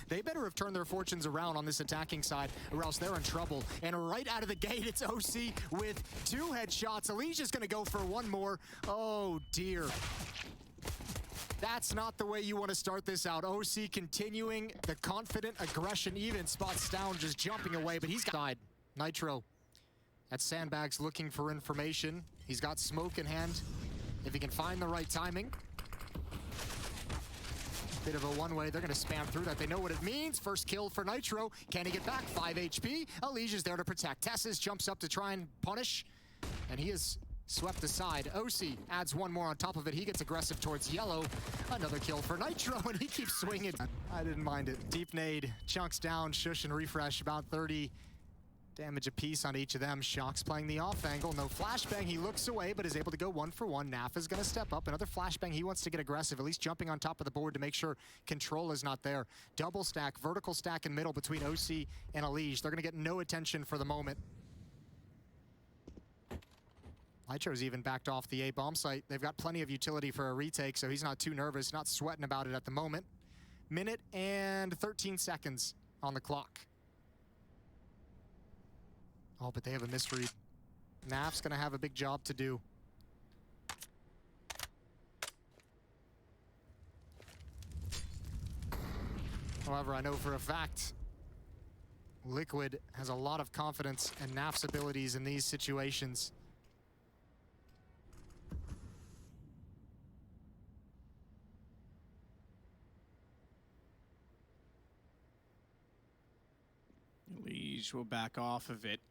They better have turned their fortunes around on this attacking side, or else they're in trouble. And right out of the gate, it's OC with 2 headshots. Alicia's gonna go for 1 more. Oh dear. That's not the way you want to start this out. OC continuing the confident aggression, even spots down, just jumping away, but he's got Nitro at sandbags looking for information. He's got smoke in hand. If he can find the right timing. Bit of a one-way, they're gonna spam through that. They know what it means. First kill for Nitro. Can he get back? 5 HP. Alicia's there to protect. Tessus jumps up to try and punish, and he is swept aside. OC adds 1 more on top of it. He gets aggressive towards yellow. Another kill for Nitro, and he keeps swinging. I didn't mind it. Deep nade, chunks down, shush and refresh, about 30 damage apiece on each of them. Shock's playing the off angle. No flashbang. He looks away, but is able to go 1 for 1. Naf is going to step up. Another flashbang. He wants to get aggressive, at least jumping on top of the board to make sure control is not there. Double stack, vertical stack in middle between OC and Elige. They're going to get no attention for the moment. Nitro's even backed off the A bomb site. They've got plenty of utility for a retake, so he's not too nervous, not sweating about it at the moment. Minute and 13 seconds on the clock. Oh, but they have a misread. Naf's gonna have a big job to do. However, I know for a fact Liquid has a lot of confidence in Naf's abilities in these situations. Elige will back off of it.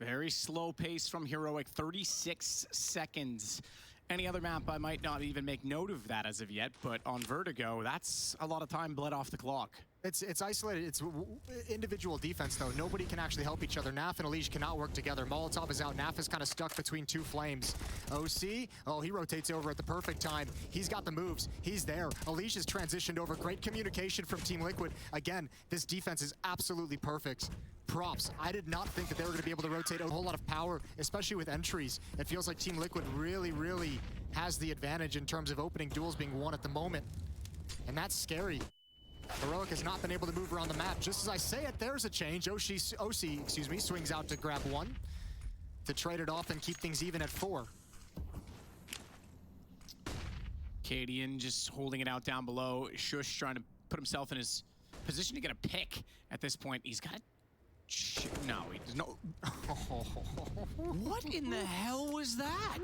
Very slow pace from Heroic, 36 seconds. Any other map, I might not even make note of that as of yet, but on Vertigo, that's a lot of time bled off the clock. It's isolated. It's individual defense, though. Nobody can actually help each other. Naf and Elige cannot work together. Molotov is out. Naf is kind of stuck between 2 flames. OC, oh, he rotates over at the perfect time. He's got the moves. He's there. Elige has transitioned over. Great communication from Team Liquid. Again, this defense is absolutely perfect. Props. I did not think that they were going to be able to rotate a whole lot of power, especially with entries. It feels like Team Liquid really has the advantage in terms of opening duels being won at the moment. And that's scary. Heroic has not been able to move around the map. Just as I say it, there's a change. OC, excuse me, swings out to grab 1 to trade it off and keep things even at 4. Cadian just holding it out down below. Shush trying to put himself in his position to get a pick at this point. He's got... No, he does no. What in the hell was that?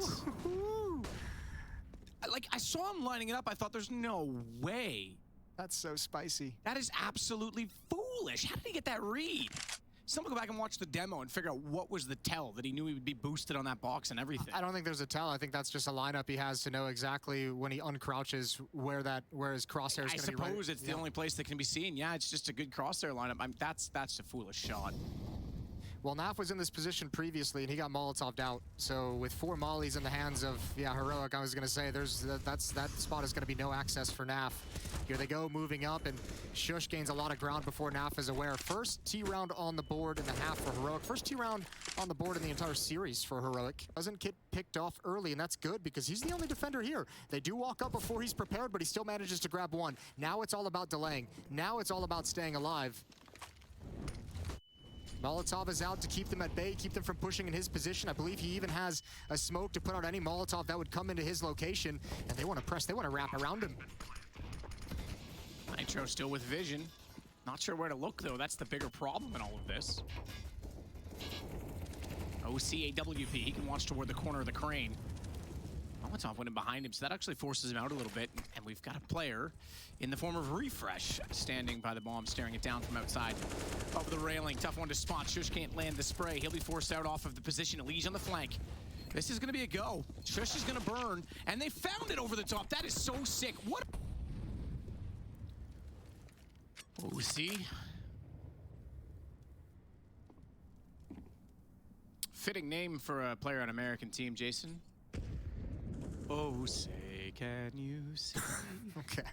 Like, I saw him lining it up. I thought there's no way. That's so spicy. That is absolutely foolish. How did he get that read? Someone go back and watch the demo and figure out what was the tell that he knew he would be boosted on that box and everything. I don't think there's a tell. I think that's just a lineup he has to know exactly when he uncrouches where his crosshair is going to be. I suppose it's the only place that can be seen. Yeah, it's just a good crosshair lineup. That's a foolish shot. Well, Naf was in this position previously, and he got Molotov'd out. So with 4 mollies in the hands of, Heroic, I was going to say, that spot is going to be no access for Naf. Here they go, moving up, and Shush gains a lot of ground before Naf is aware. First T-round on the board in the half for Heroic. First T-round on the board in the entire series for Heroic. Doesn't get picked off early, and that's good because he's the only defender here. They do walk up before he's prepared, but he still manages to grab 1. Now it's all about delaying. Now it's all about staying alive. Molotov is out to keep them at bay, keep them from pushing in his position. I believe he even has a smoke to put out any Molotov that would come into his location. And they want to press, they want to wrap around him. Nitro still with vision. Not sure where to look, though. That's the bigger problem in all of this. OCAWP, he can watch toward the corner of the crane. Molotov went in behind him, so that actually forces him out a little bit. And we've got a player in the form of Refresh standing by the bomb, staring it down from outside. Over the railing, tough one to spot. Shush can't land the spray. He'll be forced out off of the position. Elige on the flank. This is gonna be a go. Shush is gonna burn, and they found it over the top. That is so sick. What? OC. Fitting name for a player on an American team, Jason. Oh, say, can you see? Okay.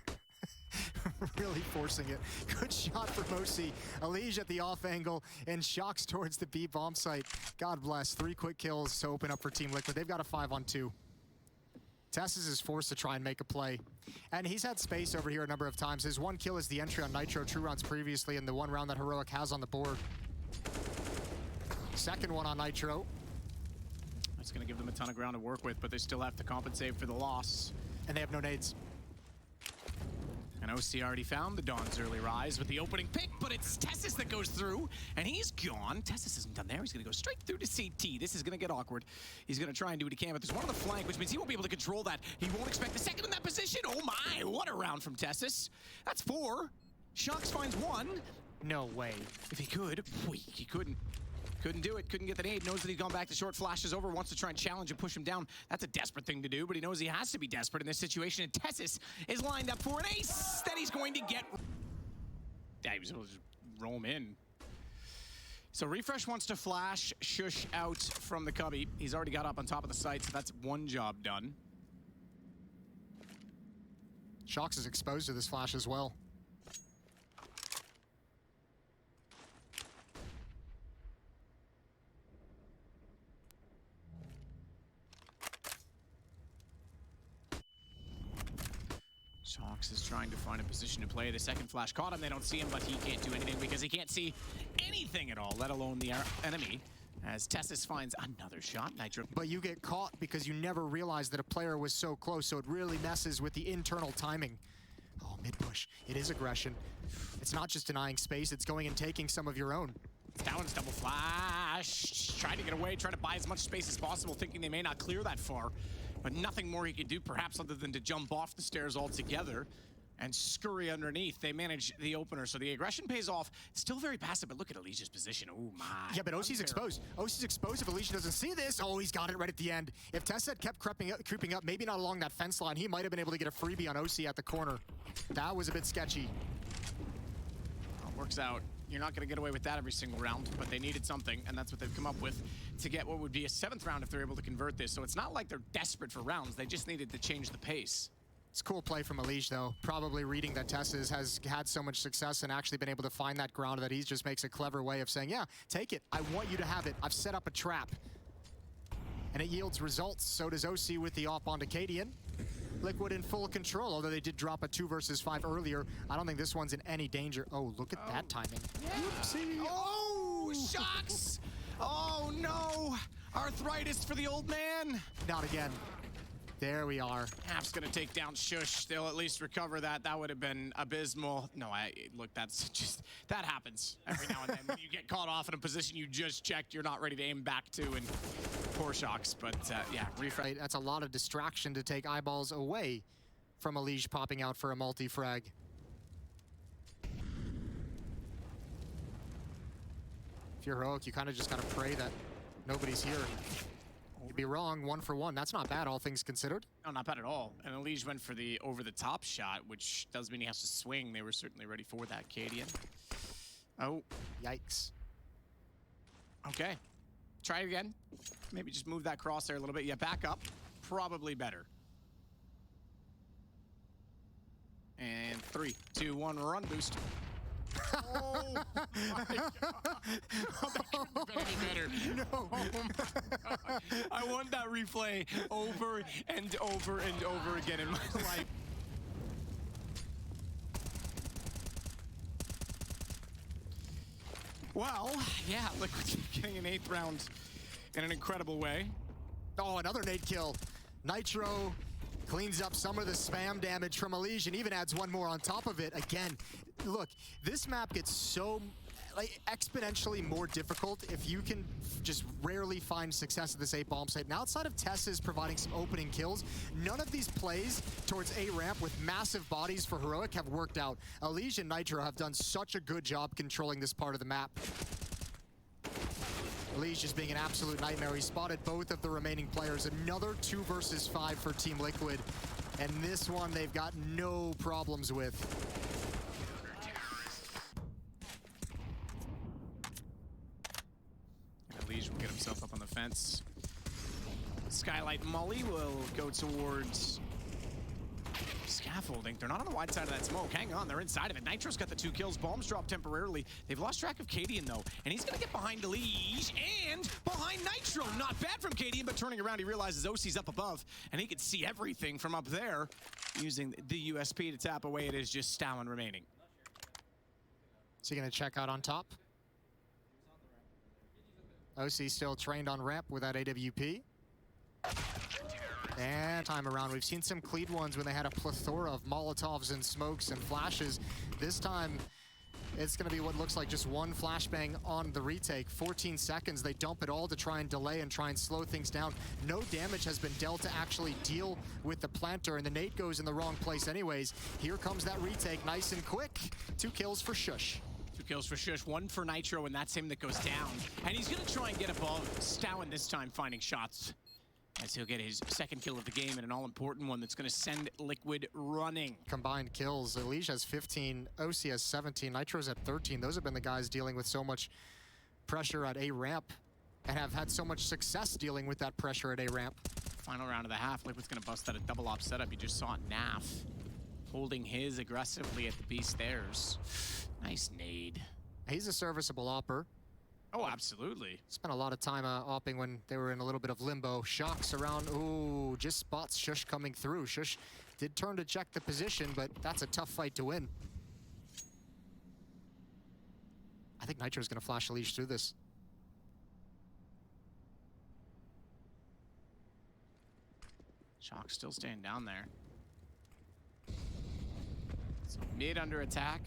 Really forcing it. Good shot from OC. Elige at the off angle and shocks towards the B bomb site. God bless. 3 quick kills to open up for Team Liquid. They've got a 5-on-2. Tessis is forced to try and make a play. And he's had space over here a number of times. His one kill is the entry on Nitro 2 rounds previously, and the one round that Heroic has on the board. Second one on Nitro. That's going to give them a ton of ground to work with, but they still have to compensate for the loss. And they have no nades. And OC already found the Dawn's early rise with the opening pick, but it's Tessis that goes through, and he's gone. Tessis isn't done there. He's going to go straight through to CT. This is going to get awkward. He's going to try and do what he can, but there's one on the flank, which means he won't be able to control that. He won't expect the second in that position. Oh my, what a round from Tessis. That's 4. Shox finds 1. No way. If he could, wait, he couldn't. Couldn't do it, couldn't get the nade, knows that he's gone back to short, flashes over, wants to try and challenge and push him down. That's a desperate thing to do, but he knows he has to be desperate in this situation, and Tessis is lined up for an ace that he's going to get. Yeah, he was able to just roll him in. So Refresh wants to flash Shush out from the cubby. He's already got up on top of the site, so that's one job done. Shox is exposed to this flash as well. Shox is trying to find a position to play. The second flash caught him. They don't see him, but he can't do anything because he can't see anything at all, let alone the enemy. As Tessis finds another shot, Nitro. But you get caught because you never realized that a player was so close, so it really messes with the internal timing. Oh, mid-push. It is aggression. It's not just denying space, it's going and taking some of your own. Down's double flash. Trying to get away, trying to buy as much space as possible, thinking they may not clear that far. But nothing more he could do, perhaps, other than to jump off the stairs altogether and scurry underneath. They manage the opener, so the aggression pays off. Still very passive, but look at Alicia's position. Oh, my. Yeah, but OC's exposed. OC's exposed if Alicia doesn't see this. Oh, he's got it right at the end. If Tess had kept creeping up, maybe not along that fence line, he might have been able to get a freebie on OC at the corner. That was a bit sketchy. Well, works out. You're not going to get away with that every single round, but they needed something, and that's what they've come up with to get what would be a 7th round if they're able to convert this. So it's not like they're desperate for rounds. They just needed to change the pace. It's a cool play from Alicia, though. Probably reading that Tessis has had so much success and actually been able to find that ground that he just makes a clever way of saying, yeah, take it. I want you to have it. I've set up a trap. And it yields results. So does OC with the off onto Cadian. Liquid in full control, although they did drop a 2 versus 5 earlier. I don't think this one's in any danger. Oh, look at that timing. Yeah. Oopsie. Oh, Shox! Oh, no! Arthritis for the old man! Not again. There we are. App's gonna take down Shush. They'll at least recover that. That would have been abysmal. No, look, that's just, that happens every now and then. When you get caught off in a position you just checked, you're not ready to aim back to, and poor Shox. But yeah, refresh. That's a lot of distraction to take eyeballs away from Alicia popping out for a multi-frag. If you're heroic, you kind of just gotta pray that nobody's here. You'd be wrong, 1 for 1. That's not bad, all things considered. No, not bad at all. And Elige went for the over-the-top shot, which does mean he has to swing. They were certainly ready for that, Cadian. Oh. Yikes. Okay. Try it again. Maybe just move that crosshair a little bit. Yeah, back up. Probably better. And 3, 2, 1, run boost. Oh my God. Oh, that couldn't be any better. No. Oh my God. I want that replay over and over and over again in my life. Well, yeah, Liquid getting an 8th round in an incredible way. Oh, another nade kill. Nitro cleans up some of the spam damage from Alicia and even adds one more on top of it. Again, look, this map gets so exponentially more difficult if you can just rarely find success at this 8-bomb site. And outside of Tessis providing some opening kills, none of these plays towards A-ramp with massive bodies for Heroic have worked out. Alicia and Nitro have done such a good job controlling this part of the map. Alicia just being an absolute nightmare. He spotted both of the remaining players. Another 2 versus 5 for Team Liquid. And this one they've got no problems with. Alicia will get himself up on the fence. Skylight Molly will go towards scaffolding. They're not on the wide side of that smoke. Hang on, they're inside of it. Nitro's got the 2 kills. Bombs drop temporarily. They've lost track of Cadian, though, and he's gonna get behind Delige and behind Nitro. Not bad from Cadian, but turning around, he realizes OC's up above, and he can see everything from up there, using the USP to tap away. It is just Stalin remaining. Is he gonna check out on top? OC still trained on ramp with that AWP. And time around, we've seen some cleat ones when they had a plethora of Molotovs and smokes and flashes. This time, it's gonna be what looks like just one flashbang on the retake. 14 seconds, they dump it all to try and delay and try and slow things down. No damage has been dealt to actually deal with the planter, and the nade goes in the wrong place anyways. Here comes that retake, nice and quick. 2 kills for Shush. 2 kills for Shush, 1 for Nitro, and that's him that goes down. And he's gonna try and get above. Stalin this time finding shots, as he'll get his 2nd kill of the game and an all-important one that's going to send Liquid running. Combined kills, Elige has 15, OC has 17, Nitro's at 13. Those have been the guys dealing with so much pressure at A ramp and have had so much success dealing with that pressure at A ramp. Final round of the half, Liquid's going to bust out a double op setup. You just saw Naf holding his aggressively at the B stairs. Nice nade. He's a serviceable opper. Oh, absolutely. Spent a lot of time opping when they were in a little bit of limbo. Shocks around, ooh, just spots Shush coming through. Shush did turn to check the position, but that's a tough fight to win. I think Nitro's gonna flash Elige through this. Shock still staying down there. So mid under attack.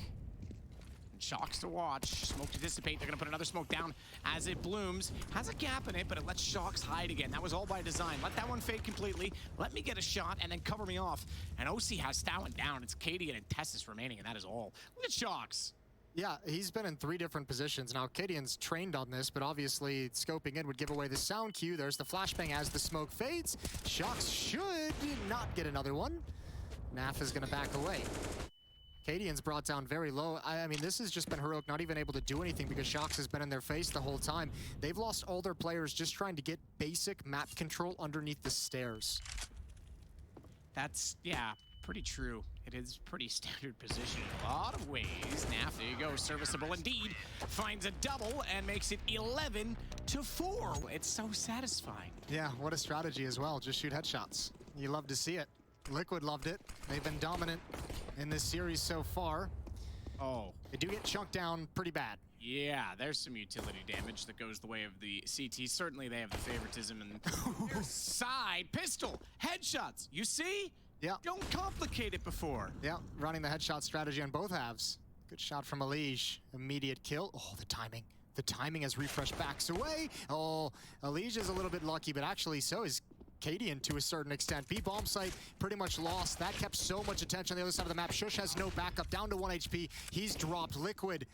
Shocks to watch, smoke to dissipate. They're gonna put another smoke down as it blooms. Has a gap in it, but it lets Shocks hide again. That was all by design. Let that one fade completely. Let me get a shot and then cover me off. And OC has Stalin down. It's Cadian and Tessus remaining, and that is all. Look at Shocks. Yeah, he's been in 3 different positions. Now, Cadian's trained on this, but obviously scoping in would give away the sound cue. There's the flashbang as the smoke fades. Shocks should not get another one. Naf is gonna back away. Cadian's brought down very low. I mean, this has just been Heroic not even able to do anything because Shocks has been in their face the whole time. They've lost all their players just trying to get basic map control underneath the stairs. That's, yeah, pretty true. It is pretty standard position in a lot of ways. Naf, there you go, serviceable indeed. Finds a double and makes it 11-4. It's so satisfying. Yeah, what a strategy as well. Just shoot headshots. You love to see it. Liquid loved it. They've been dominant in this series so far. Oh. They do get chunked down pretty bad. Yeah, there's some utility damage that goes the way of the CT. Certainly they have the favoritism and side pistol headshots. You see? Yeah. Don't complicate it before. Yeah, running the headshot strategy on both halves. Good shot from Elige. Immediate kill. Oh, the timing. The timing as Refresh backs away. Oh, Elige is a little bit lucky, but actually so is Cadian to a certain extent. B bomb site pretty much lost. That kept so much attention on the other side of the map. Shush has no backup, down to 1 HP. He's dropped. Liquid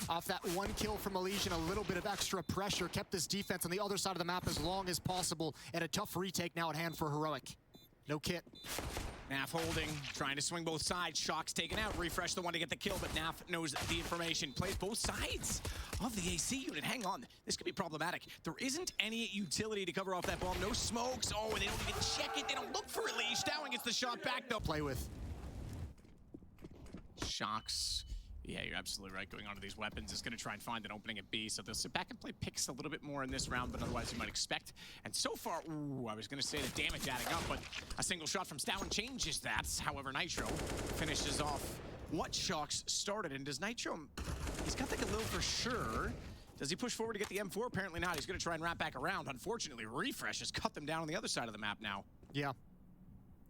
off that 1 kill from Elige and a little bit of extra pressure kept this defense on the other side of the map as long as possible, and a tough retake now at hand for Heroic. No kit. Naf holding, trying to swing both sides. Shock's taken out. Refresh the one to get the kill, but Naf knows the information. Plays both sides of the AC unit. Hang on, this could be problematic. There isn't any utility to cover off that bomb. No smokes. Oh, and they don't even check it. They don't look for it. Lee Stowing gets the shot back, though. Play with. Shocks. Yeah, you're absolutely right. Going onto these weapons is going to try and find an opening at B, so they'll sit back and play picks a little bit more in this round than otherwise you might expect. And so far, ooh, I was going to say the damage adding up, but a single shot from Stalin changes that. However, Nitro finishes off what Shocks started. And does Nitro, he's got the Galil for sure. Does he push forward to get the M4? Apparently not. He's going to try and wrap back around. Unfortunately, Refresh has cut them down on the other side of the map now. Yeah.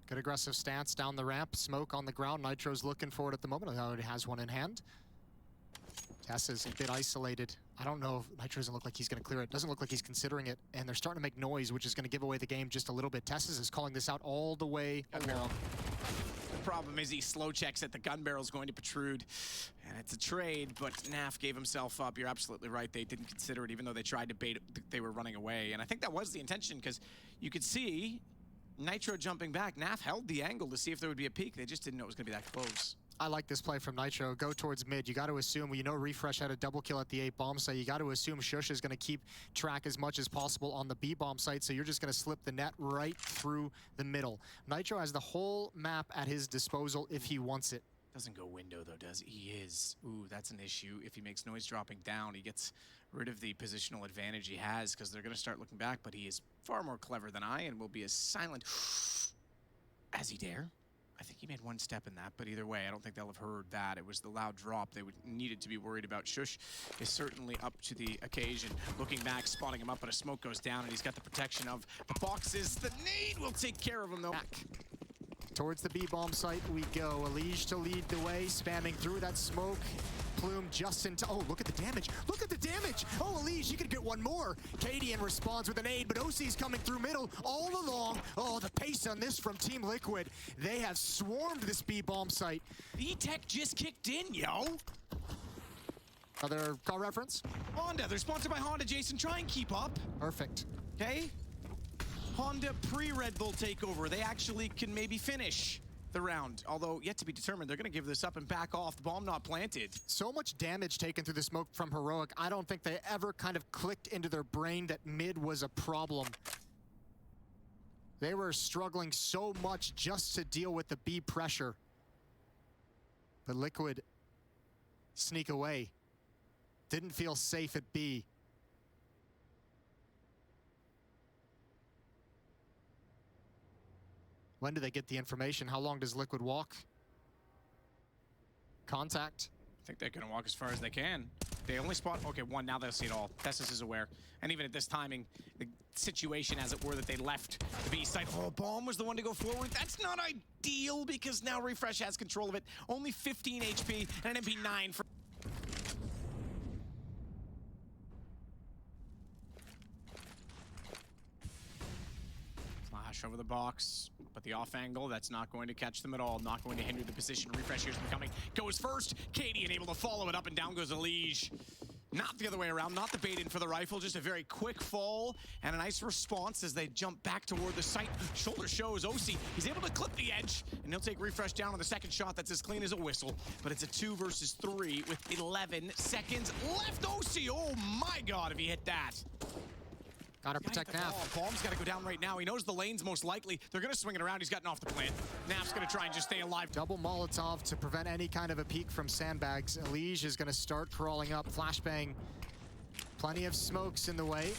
Good aggressive stance down the ramp, smoke on the ground. Nitro's looking for it at the moment. He already has one in hand. Tess is a bit isolated. I don't know if Nitro doesn't look like he's going to clear it. Doesn't look like he's considering it. And they're starting to make noise, which is going to give away the game just a little bit. Tess is calling this out all the way along. The problem is he slow checks that the gun barrel's going to protrude. And it's a trade, but Naf gave himself up. You're absolutely right. They didn't consider it, even though they tried to bait it. They were running away. And I think that was the intention, because you could see Nitro jumping back. Naf held the angle to see if there would be a peek. They just didn't know it was going to be that close. I like this play from Nitro. Go towards mid. You got to assume, you know, Refresh had a double kill at the 8 bomb site. You got to assume Shush is going to keep track as much as possible on the B bomb site, so you're just going to slip the net right through the middle. Nitro has the whole map at his disposal if he wants it. Doesn't go window though, does he? Is. Ooh, that's an issue. If he makes noise dropping down, he gets rid of the positional advantage he has because they're going to start looking back, but he is far more clever than I and will be as silent as he dare. I think he made one step in that, but either way, I don't think they'll have heard that. It was the loud drop they needed to be worried about. Shush is certainly up to the occasion. Looking back, spotting him up, but a smoke goes down, and he's got the protection of the boxes. The nade will take care of him, though. Back. Towards the B-bomb site we go. Elige to lead the way, spamming through that smoke. Plume just in time. Oh, look at the damage. Look at the damage. Oh, Elige, you could get one more. Cadian responds with an aid, but OC's coming through middle all along. Oh, the pace on this from Team Liquid. They have swarmed this B-bomb site. E-Tech just kicked in, yo. Other call reference? Honda, they're sponsored by Honda, Jason. Try and keep up. Perfect. Okay? Honda pre-Red Bull takeover. They actually can maybe finish the round, although yet to be determined. They're going to give this up and back off. The bomb not planted. So much damage taken through the smoke from Heroic. I don't think they ever kind of clicked into their brain that mid was a problem. They were struggling so much just to deal with the B pressure. But Liquid sneak away. Didn't feel safe at B. When do they get the information? How long does Liquid walk? Contact. I think they're going to walk as far as they can. They only spot, okay, one, now they'll see it all. Tessus is aware. And even at this timing, the situation, as it were, that they left the B site. Oh, bomb was the one to go forward. That's not ideal because now Refresh has control of it. Only 15 HP and an MP9 for... Flash over the box. But the off angle, that's not going to catch them at all. Not going to hinder the position. Refresh here's them coming. Goes first. Cadian able to follow it up, and down goes Elige. Not the other way around. Not the bait in for the rifle. Just a very quick fall and a nice response as they jump back toward the site. Shoulder shows OC. He's able to clip the edge, and he'll take Refresh down on the second shot. That's as clean as a whistle. But it's a 2 versus 3 with 11 seconds left. OC, oh my God, if he hit that. Gotta protect Naf. Bomb's gotta go down right now. He knows the lane's most likely. They're gonna swing it around. He's gotten off the plant. Naf's gonna try and just stay alive. Double Molotov to prevent any kind of a peek from sandbags. Elige is gonna start crawling up. Flashbang. Plenty of smokes in the way.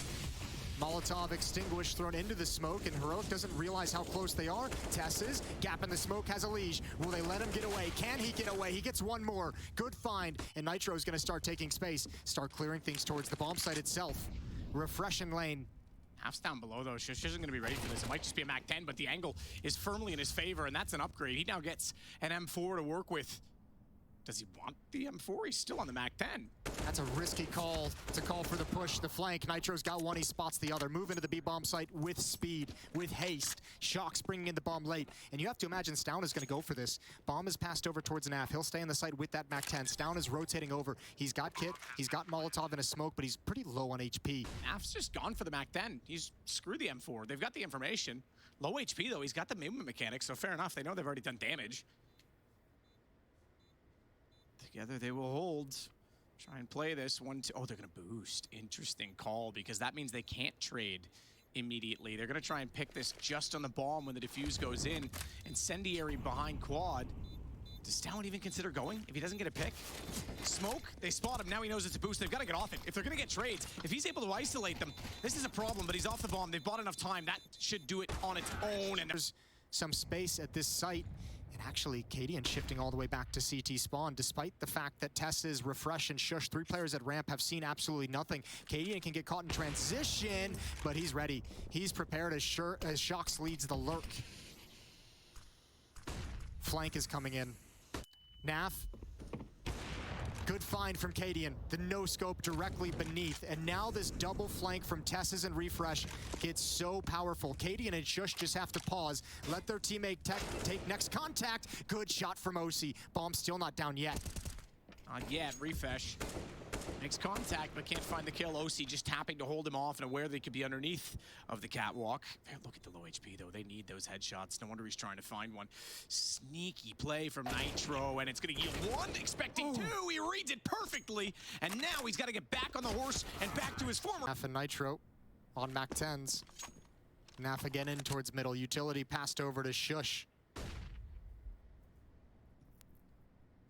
Molotov extinguished, thrown into the smoke, and Heroic doesn't realize how close they are. Tess's gap in the smoke has Elige. Will they let him get away? Can he get away? He gets one more. Good find, and Nitro's gonna start taking space. Start clearing things towards the bomb site itself. Refreshing lane. Half's down below, though. Shush isn't going to be ready for this. It might just be a Mac 10, but the angle is firmly in his favor, and that's an upgrade. He now gets an M4 to work with. Does he want the M4? He's still on the Mac 10. That's a risky call to call for the push, the flank. Nitro's got one, he spots the other. Move into the B-bomb site with speed, with haste. Shock's bringing in the bomb late. And you have to imagine Stown is going to go for this. Bomb is passed over towards Naf. He'll stay on the site with that Mac 10. Stown is rotating over. He's got Kit, he's got Molotov in a smoke, but he's pretty low on HP. Naf's just gone for the Mac 10. He's screwed the M4. They've got the information. Low HP, though. He's got the movement mechanics, so fair enough. They know they've already done damage. Together they will hold. Try and play this one, two. Oh, they're gonna boost. Interesting call, because that means they can't trade immediately. They're gonna try and pick this just on the bomb when the defuse goes in. Incendiary behind quad. Does Stown even consider going if he doesn't get a pick? Smoke, they spot him. Now he knows it's a boost. They've got to get off it. If they're gonna get trades, if he's able to isolate them, this is a problem, but he's off the bomb. They've bought enough time. That should do it on its own. And there's some space at this site. And actually, Cadian shifting all the way back to CT spawn, despite the fact that Tess's, Refresh, and Shush, 3 players at ramp, have seen absolutely nothing. Cadian can get caught in transition, but he's ready. He's prepared as Shox leads the lurk. Flank is coming in. Naf. Good find from Cadian. The no-scope directly beneath. And now this double flank from Tess's and Refresh gets so powerful. Cadian and Shush just have to pause. Let their teammate take next contact. Good shot from OC. Bomb still not down yet. Not yet. Refresh Makes contact, but can't find the kill. OC just tapping to hold him off and aware they could be underneath of the catwalk. Man, look at the low HP, though. They need those headshots. No wonder he's trying to find one. Sneaky play from Nitro, and it's going to yield one, expecting two. He reads it perfectly, and now he's got to get back on the horse and back to his former... Naf and Nitro on Mac 10s. Naf again in towards middle. Utility passed over to Shush.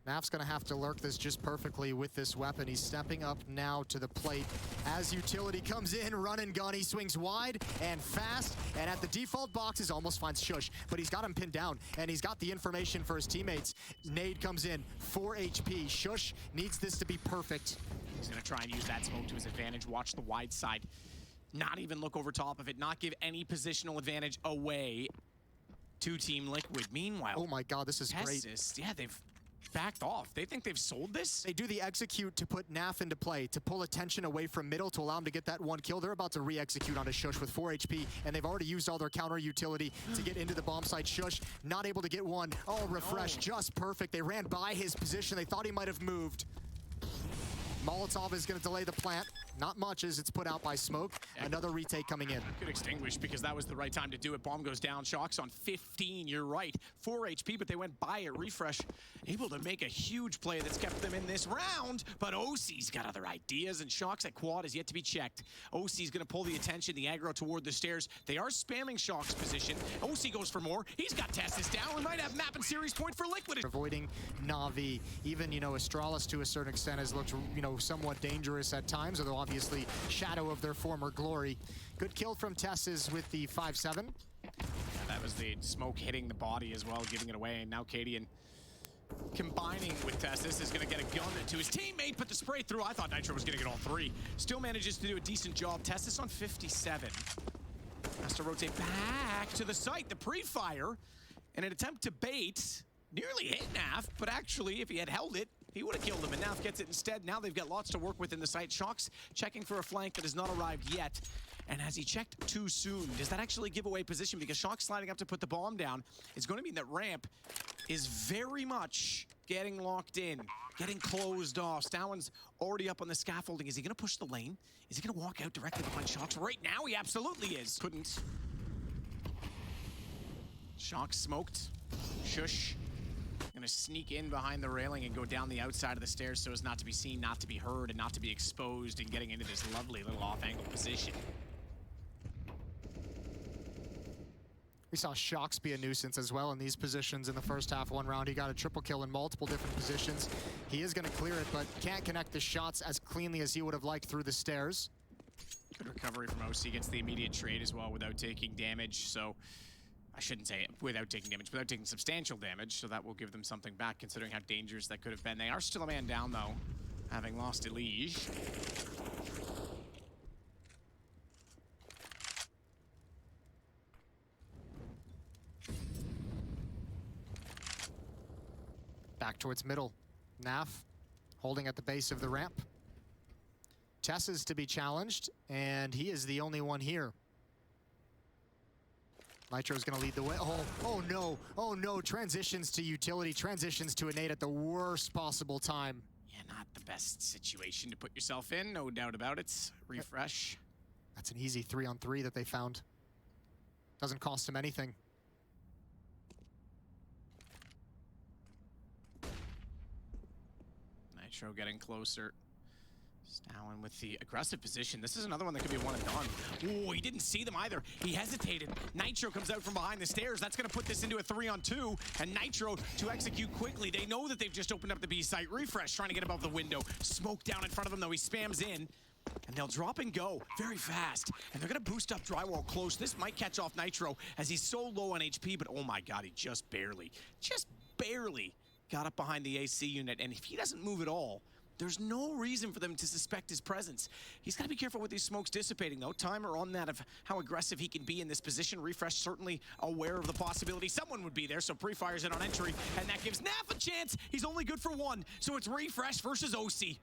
Naf's gonna have to lurk this just perfectly with this weapon. He's stepping up now to the plate. As Utility comes in, run and gun, he swings wide and fast, and at the default boxes almost finds Shush, but he's got him pinned down, and he's got the information for his teammates. Nade comes in, 4 HP. Shush needs this to be perfect. He's gonna try and use that smoke to his advantage. Watch the wide side. Not even look over top of it, not give any positional advantage away to Team Liquid. Meanwhile, oh my god, this is great. Yeah, they've backed off. They think they've sold this? They do the execute to put Naf into play, to pull attention away from middle, to allow him to get that one kill. They're about to re-execute on a Shush with 4 HP, and they've already used all their counter utility to get into the bomb site. Shush not able to get one. Oh, refresh, just perfect. They ran by his position. They thought he might have moved. Molotov is going to delay the plant. Not much as it's put out by smoke. Another retake coming in. Could extinguish because that was the right time to do it. Bomb goes down. Shock's on 15. You're right. 4 HP, but they went by it. Refresh able to make a huge play that's kept them in this round. But OC's got other ideas, and Shock's at quad is yet to be checked. OC's going to pull the attention, the aggro toward the stairs. They are spamming Shock's position. OC goes for more. He's got Testis down. We might have map and series point for Liquid. Avoiding Na'Vi. Even, Astralis to a certain extent has looked, somewhat dangerous at times, although obviously shadow of their former glory. Good kill from Tessis with the 5-7. That was the smoke hitting the body as well, giving it away. And now Cadian combining with Testis is going to get a gun to his teammate, but the spray through. I thought Nitro was going to get all 3. Still manages to do a decent job. Testis on 57. Has to rotate back to the site. The pre-fire in an attempt to bait. Nearly hit Naf, but actually, if he had held it, he would have killed him, and Naf gets it instead. Now they've got lots to work with in the site. Shock's checking for a flank that has not arrived yet. And has he checked too soon? Does that actually give away position? Because Shock's sliding up to put the bomb down. It's going to mean that ramp is very much getting locked in, getting closed off. Stowen's already up on the scaffolding. Is he going to push the lane? Is he going to walk out directly behind Shock's? Right now, he absolutely is. Couldn't. Shock smoked. Shush. Gonna sneak in behind the railing and go down the outside of the stairs so as not to be seen, not to be heard, and not to be exposed, and getting into this lovely little off-angle position. We saw Shocks be a nuisance as well in these positions in the first half. One round, he got a triple kill in multiple different positions. He is gonna clear it, but can't connect the shots as cleanly as he would have liked through the stairs. Good recovery from OC, gets the immediate trade as well without taking damage, so I shouldn't say it without taking damage, without taking substantial damage, so that will give them something back considering how dangerous that could have been. They are still a man down though, having lost Elige. Back towards middle. Naf holding at the base of the ramp. Tess is to be challenged, and he is the only one here. Nitro's gonna lead the way. Oh no, transitions to utility, transitions to a nade at the worst possible time. Yeah, not the best situation to put yourself in, no doubt about it. Refresh. That's an easy 3-on-3 that they found. Doesn't cost him anything. Nitro getting closer. Stowen with the aggressive position. This is another one that could be one and done. Oh, he didn't see them either. He hesitated. Nitro comes out from behind the stairs. That's going to put this into a 3-on-2. And Nitro to execute quickly. They know that they've just opened up the B site. Refresh trying to get above the window. Smoke down in front of them, though. He spams in. And they'll drop and go very fast. And they're going to boost up drywall close. This might catch off Nitro as he's so low on HP. But oh my god, he just barely got up behind the AC unit. And if he doesn't move at all, there's no reason for them to suspect his presence. He's got to be careful with these smokes dissipating, though. Timer on that of how aggressive he can be in this position. Refresh certainly aware of the possibility someone would be there, so pre-fires it on entry, and that gives Naf a chance. He's only good for 1, so it's Refresh versus OC.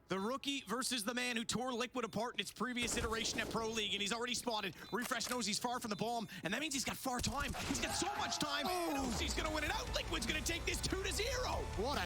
The rookie versus the man who tore Liquid apart in its previous iteration at Pro League, and he's already spotted. Refresh knows he's far from the bomb, and that means he's got far time. He's got so much time, and OC's gonna win it out. Liquid's gonna take this 2-0. What a